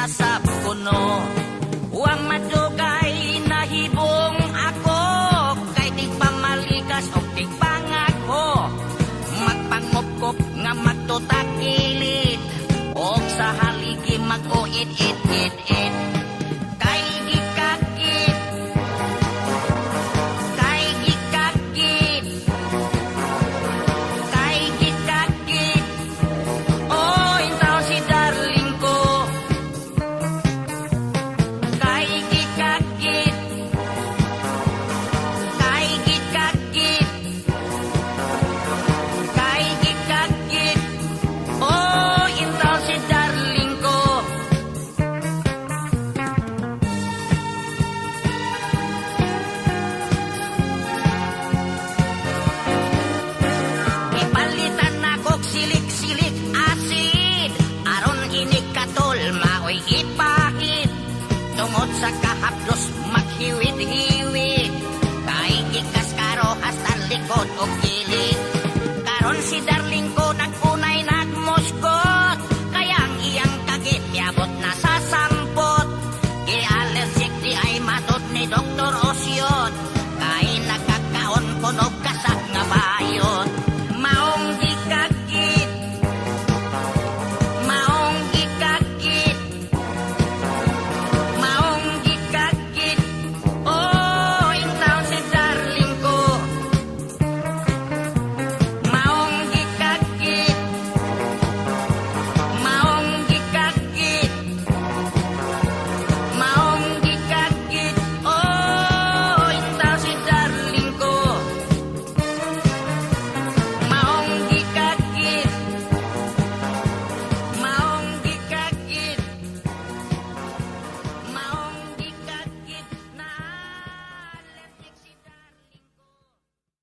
sab kuno. Huwag madugay nahibong ako, kay di pamalikas o di pangako. Magpangupkop nga magtutakilit, o sa haligi mag-uit-it-it-it. Kay gikakit, kay gikakit, kay gikakit. Oh, intaw si darling ko. Kay gikakit, kay gikakit, kay gikakit. Oh, intaw si darling ko. Ipalitan na kog silik-silik asid, aron inikatol maoy ipahit. Tungod sa kahaplos maghiwit-hiwit, kay gikas karo hasta likod o